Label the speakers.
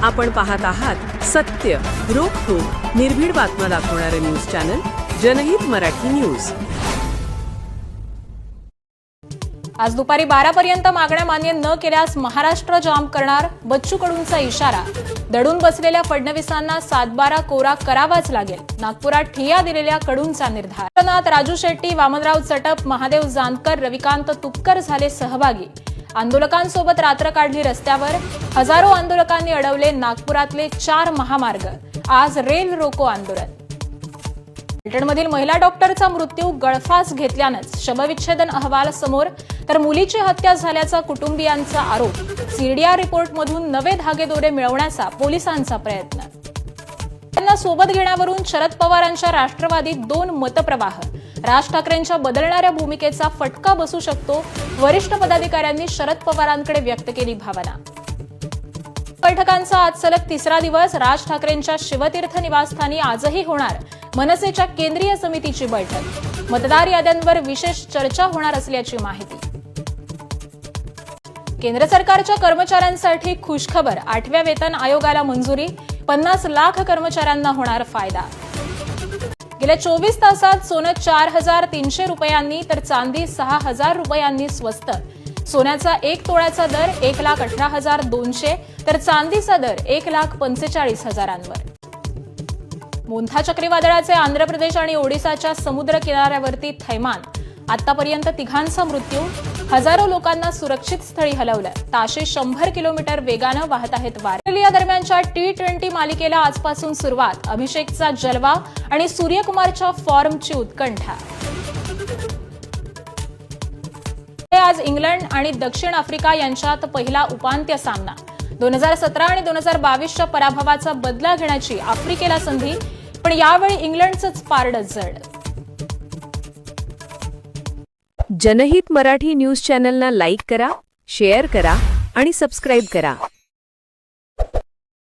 Speaker 1: आपण पाहत आहात सत्य, रोखठोक, निर्भीड बातम्या दाखवणारे न्यूज चॅनल जनहित मराठी न्यूज।
Speaker 2: आज दुपारी 12 पर्यंत मागण्या मान्य न केल्यास महाराष्ट्र जाम करणार, बच्चू कडूंचा इशारा। दडून बसलेल्या फडणवीसांना 7/12 कोरा करावाच लागेल, नागपुरात ठिय्या दिलेल्या कडूंचा निर्धार। राजू शेट्टी, वामनराव चटप, महादेव जानकर, रविकांत तुपकर झाले सहभागी। आंदोलकांसोबत रात्र काढली रस्त्यावर, हजारो आंदोलकांनी अडवले नागपुरातले 4 महामार्ग। आज रेल रोको आंदोलन। ब्रिटनमधील महिला डॉक्टरचा मृत्यू गळफास घेतल्यानंच शवविच्छेदन अहवाल समोर, तर मुलीची हत्या झाल्याचा कुटुंबियांचा आरोप। सीडीआर रिपोर्टमधून नवे धागेदोरे मिळवण्याचा पोलिसांचा प्रयत्न। त्यांना सोबत घेण्यावरून शरद पवारांच्या राष्ट्रवादीत 2 मतप्रवाह। राज ठाकरेंच्या बदलणाऱ्या भूमिकेचा फटका बसू शकतो, वरिष्ठ पदाधिकाऱ्यांनी शरद पवारांकडे व्यक्त केली भावना। बैठकांचा आज सलग 3रा दिवस। राज ठाकरेंच्या शिवतीर्थ निवासस्थानी आजही होणार मनसेच्या केंद्रीय समितीची बैठक। मतदार याद्यांवर विशेष चर्चा होणार असल्याची माहिती। केंद्र सरकारच्या कर्मचाऱ्यांसाठी खुशखबर, 8व्या वेतन आयोगाला मंजुरी। 50 लाख कर्मचाऱ्यांना होणार फायदा। गेल्या 24 तासात सोनं 4,300 रुपयांनी तर चांदी 6,000 रुपयांनी स्वस्त। सोन्याचा 1 तोळ्याचा दर 1,18,200 तर चांदीचा दर 1,45,000वर। मोंथा चक्रीवादळाचे आंध्र प्रदेश आणि ओडिसाच्या समुद्र किनाऱ्यावरती थैमान। आतापर्यंत 3घांचा मृत्यू, हजारो लोकांना सुरक्षित स्थळी हलवलं। ताशी 100 किलोमीटर वेगानं वाहत आहेत वारे। ऑस्ट्रेलिया दरम्यानच्या T20 मालिकेला आजपासून सुरुवात। अभिषेकचा जलवा आणि सूर्यकुमारच्या फॉर्मची उत्कंठा। आज इंग्लंड आणि दक्षिण आफ्रिका यांच्यात पहिला उपांत्य सामना। 2017 आणि 2022च्या पराभवाचा बदला घेण्याची आफ्रिकेला संधी, पण यावेळी इंग्लंडचंच पारडं जड।
Speaker 1: जनहित मराठी न्यूज चॅनलला लाईक करा, शेअर करा आणि सबस्क्राईब करा।